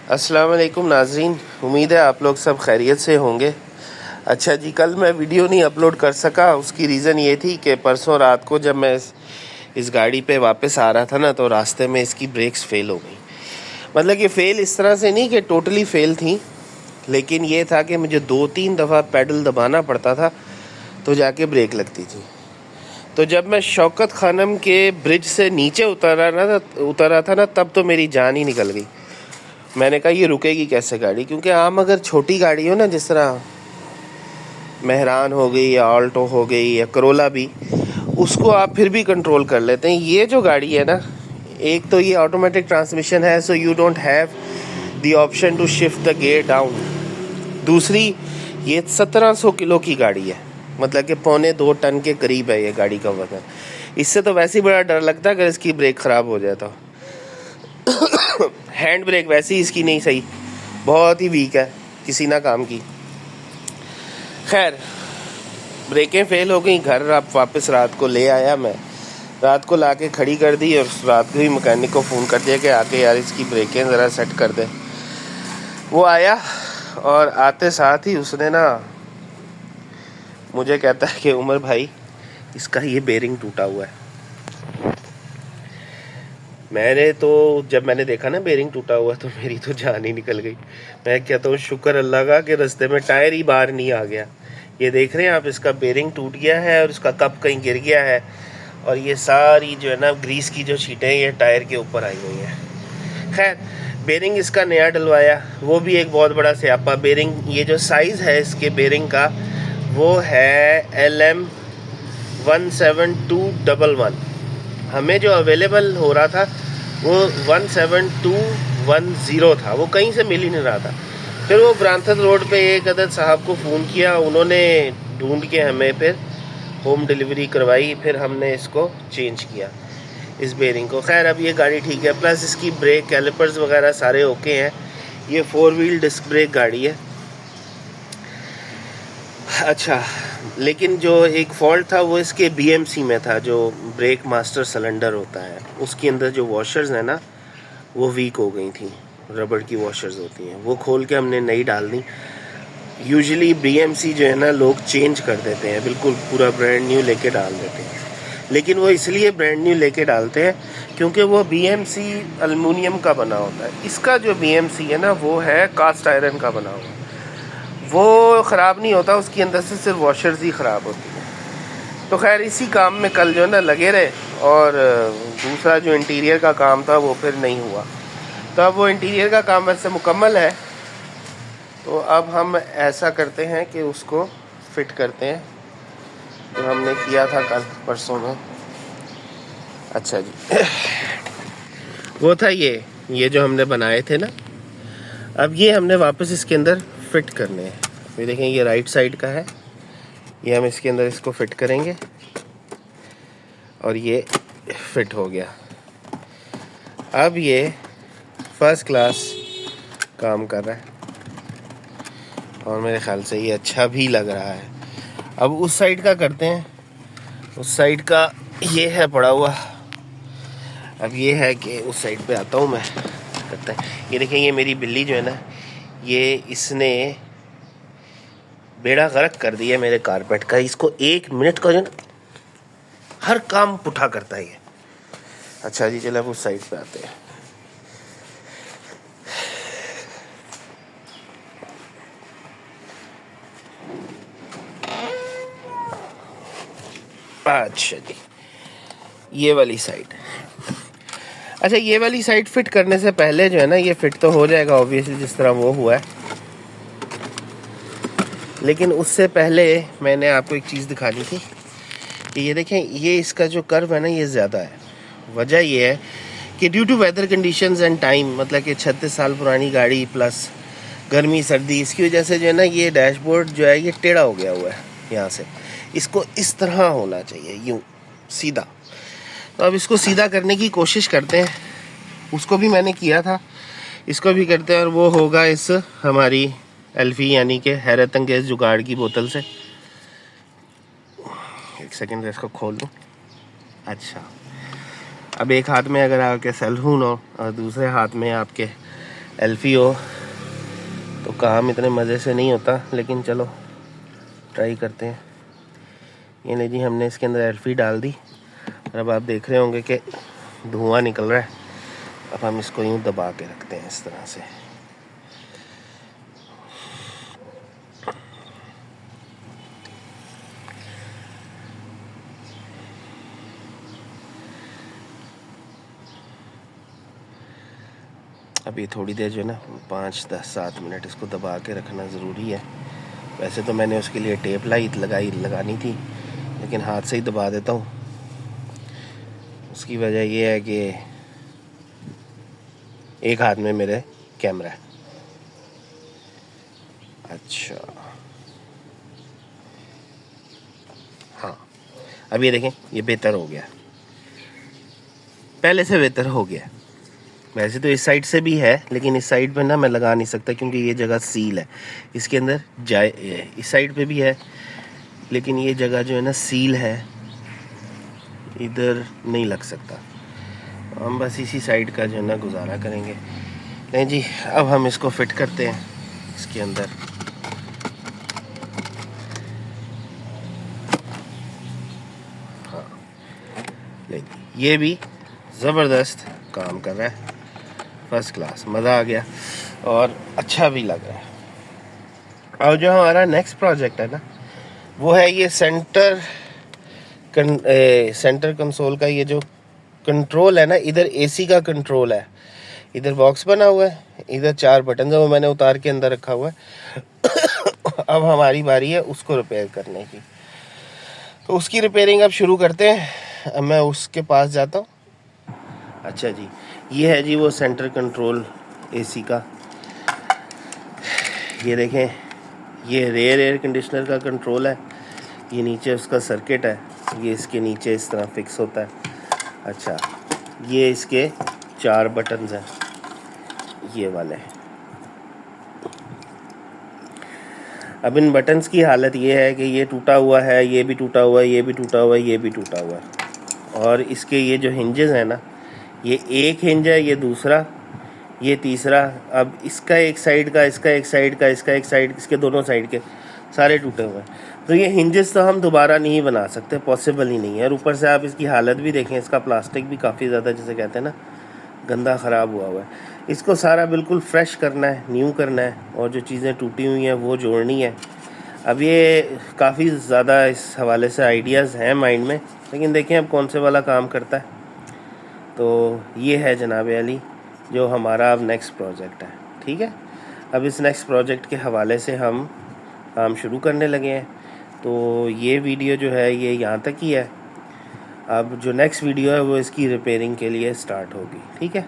अस्सलाम वालेकुम नाज़रीन, उम्मीद है आप लोग सब खैरियत से होंगे। अच्छा जी, कल मैं वीडियो नहीं अपलोड कर सका, उसकी रीज़न ये थी कि परसों रात को जब मैं इस गाड़ी पे वापस आ रहा था ना, तो रास्ते में इसकी ब्रेक्स फ़ेल हो गई। मतलब कि फ़ेल इस तरह से नहीं कि टोटली फ़ेल थी, लेकिन ये था कि मुझे 2-3 दफ़ा पैडल दबाना पड़ता था तो जाके ब्रेक लगती थी। तो जब मैं शौकत खानम के ब्रिज से नीचे उतरा था ना, तब तो मेरी जान ही निकल गई। मैंने कहा ये रुकेगी कैसे गाड़ी, क्योंकि आम अगर छोटी गाड़ी हो ना, जिस तरह मेहरान हो गई या ऑल्टो हो गई या करोला भी, उसको आप फिर भी कंट्रोल कर लेते हैं। ये जो गाड़ी है ना, एक तो ये ऑटोमेटिक ट्रांसमिशन है, so you don't have the option to shift the gear down. दूसरी, ये 1700 किलो की गाड़ी है, मतलब कि 1.25 टन के करीब है ये गाड़ी का वजन। इससे तो वैसे ही बड़ा डर लगता है अगर इसकी ब्रेक ख़राब हो जाए तो। हैंड ब्रेक वैसे ही इसकी नहीं सही, बहुत ही वीक है, किसी ना काम की। खैर, ब्रेकें फ़ेल हो गई। घर आप वापस रात को ले आया मैं, रात को लाके खड़ी कर दी और रात को ही मैकेनिक को फ़ोन कर दिया कि आके यार इसकी ब्रेकें ज़रा सेट कर दे। वो आया और आते साथ ही उसने ना मुझे कहता है कि उमर भाई, इसका ये बेरिंग टूटा हुआ है। जब मैंने देखा ना बेरिंग टूटा हुआ, तो मेरी तो जान ही निकल गई। मैं कहता हूँ शुक्र अल्लाह का कि रास्ते में टायर ही बाहर नहीं आ गया। ये देख रहे हैं आप, इसका बेरिंग टूट गया है और इसका कप कहीं गिर गया है, और ये सारी जो है ना ग्रीस की जो शीटें ये टायर के ऊपर आई हुई हैं। खैर, बेरिंग इसका नया डलवाया, वो भी एक बहुत बड़ा स्यापा। बेरिंग, ये जो साइज़ है इसके बेरिंग का, वो है LM 17211। हमें जो अवेलेबल हो रहा था वो 17210 था, वो कहीं से मिल ही नहीं रहा था। फिर वो ब्रांथन रोड पे एक अदद साहब को फ़ोन किया, उन्होंने ढूंढ के हमें फिर होम डिलीवरी करवाई, फिर हमने इसको चेंज किया, इस बेरिंग को। खैर, अब ये गाड़ी ठीक है, प्लस इसकी ब्रेक कैलिपर्स वगैरह सारे ओके हैं। ये 4 व्हील डिस्क ब्रेक गाड़ी है। अच्छा, लेकिन जो एक फॉल्ट था वो इसके BMC में था, जो ब्रेक मास्टर सिलेंडर होता है, उसके अंदर जो वॉशर्स हैं ना, वो वीक हो गई थी। रबड़ की वॉशर्स होती हैं, वो खोल के हमने नई डाल दी। यूजुअली BMC जो है ना, लोग चेंज कर देते हैं, बिल्कुल पूरा ब्रांड न्यू लेके डाल देते हैं। लेकिन वो इसलिए ब्रांड न्यू लेके डालते हैं क्योंकि वो BMC एल्युमिनियम का बना होता है। इसका जो BMC है ना, वो है कास्ट आयरन का बना हुआ। वो ख़राब नहीं होता, उसके अंदर से सिर्फ वॉशर्स ही ख़राब होती हैं। तो खैर, इसी काम में कल जो है ना लगे रहे, और दूसरा जो इंटीरियर का काम था वो फिर नहीं हुआ। तो अब वो इंटीरियर का काम वैसे मुकम्मल है, तो अब हम ऐसा करते हैं कि उसको फिट करते हैं, जो हमने किया था कल परसों में। अच्छा जी, वो था ये जो हमने बनाए थे ना, अब ये हमने वापस इसके अंदर फिट करने हैं। ये देखें, ये राइट साइड का है, ये हम इसके अंदर इसको फिट करेंगे और ये फिट हो गया। अब ये फर्स्ट क्लास काम कर रहा है और मेरे ख्याल से ये अच्छा भी लग रहा है। अब उस साइड का करते हैं, उस साइड का ये है पड़ा हुआ। अब ये है कि उस साइड पे आता हूँ मैं, करता है। ये देखें, ये मेरी बिल्ली जो है ना, ये इसने बेड़ा गर्क कर दिया मेरे कारपेट का। इसको 1 मिनट का जो ना हर काम पुठा करता है ये। अच्छा जी, चलो अब उस साइड पे आते हैं। अच्छा जी, ये वाली साइड। अच्छा, ये वाली साइड फिट करने से पहले जो है ना, ये फिट तो हो जाएगा ऑब्वियसली जिस तरह वो हुआ है, लेकिन उससे पहले मैंने आपको एक चीज़ दिखानी थी कि ये देखें, ये इसका जो कर्व है ना, ये ज़्यादा है। वजह ये है कि due to weather conditions and time, मतलब कि 36 साल पुरानी गाड़ी प्लस गर्मी सर्दी, इसकी वजह से जो है ना, ये डैशबोर्ड जो है ये टेढ़ा हो गया हुआ है यहाँ से। इसको इस तरह होना चाहिए, यूँ सीधा। तो अब इसको सीधा करने की कोशिश करते हैं। उसको भी मैंने किया था, इसको भी करते हैं, और वो होगा इस हमारी एल्फी यानी कि हैरत अंगेज़ जुगाड़ की बोतल से। एक सेकंड, इसको खोल लूँ। अच्छा, अब एक हाथ में अगर आपके सेलफोन हो और दूसरे हाथ में आपके एल्फी हो तो काम इतने मज़े से नहीं होता, लेकिन चलो ट्राई करते हैं। ये नहीं जी, हमने इसके अंदर एल्फी डाल दी और अब आप देख रहे होंगे कि धुआं निकल रहा है। अब हम इसको यूँ दबा के रखते हैं इस तरह से। अभी थोड़ी देर जो है ना 5, 10, 7 मिनट इसको दबा के रखना ज़रूरी है। वैसे तो मैंने उसके लिए टेप लगानी थी, लेकिन हाथ से ही दबा देता हूँ। उसकी वजह ये है कि एक हाथ में मेरे कैमरा है। अच्छा, हाँ, अब ये देखें, ये बेहतर हो गया, पहले से बेहतर हो गया। वैसे तो इस साइड से भी है, लेकिन इस साइड पे ना मैं लगा नहीं सकता क्योंकि ये जगह सील है। इसके अंदर जाए, इस साइड पे भी है, लेकिन ये जगह जो है ना सील है, इधर नहीं लग सकता। हम बस इसी साइड का जो है ना गुजारा करेंगे। नहीं जी, अब हम इसको फिट करते हैं इसके अंदर। हाँ, ये भी ज़बरदस्त काम कर रहा है, फर्स्ट क्लास, मज़ा आ गया और अच्छा भी लग रहा है। और जो हमारा नेक्स्ट प्रोजेक्ट है ना, वो है ये सेंटर कंसोल का ये जो कंट्रोल है ना, इधर एसी का कंट्रोल है, इधर बॉक्स बना हुआ है, इधर 4 बटन है, वो मैंने उतार के अंदर रखा हुआ है। अब हमारी बारी है उसको रिपेयर करने की, तो उसकी रिपेयरिंग अब शुरू करते हैं। अब मैं उसके पास जाता हूँ। अच्छा जी, ये है जी वो सेंटर कंट्रोल एसी का। ये देखें, ये रेयर एयर कंडीशनर का कंट्रोल है। ये नीचे उसका सर्किट है, ये इसके नीचे इस तरह फिक्स होता है। अच्छा, ये इसके 4 बटन्स हैं, ये वाले। अब इन बटन्स की हालत ये है कि ये टूटा हुआ है, ये भी टूटा हुआ है, ये भी टूटा हुआ है, ये भी टूटा हुआ है। और इसके ये जो हिंजेस हैं ना, ये एक हिंज है, ये दूसरा, ये तीसरा। अब इसका एक साइड का, इसका एक साइड का, इसका एक साइड, इसके दोनों साइड के सारे टूटे हुए हैं। तो ये हिंजेस तो हम दोबारा नहीं बना सकते, पॉसिबल ही नहीं है। और ऊपर से आप इसकी हालत भी देखें, इसका प्लास्टिक भी काफ़ी ज़्यादा, जैसे कहते हैं ना, गंदा ख़राब हुआ हुआ है। इसको सारा बिल्कुल फ्रेश करना है, न्यू करना है, और जो चीज़ें टूटी हुई हैं वो जोड़नी है। अब ये काफ़ी ज़्यादा इस हवाले से आइडियाज़ हैं माइंड में, लेकिन देखें अब कौन से वाला काम करता है। तो ये है जनाब अली जो हमारा अब नेक्स्ट प्रोजेक्ट है। ठीक है, अब इस नेक्स्ट प्रोजेक्ट के हवाले से हम काम शुरू करने लगे हैं। तो ये वीडियो जो है ये यहाँ तक ही है। अब जो नेक्स्ट वीडियो है वो इसकी रिपेयरिंग के लिए स्टार्ट होगी। ठीक है।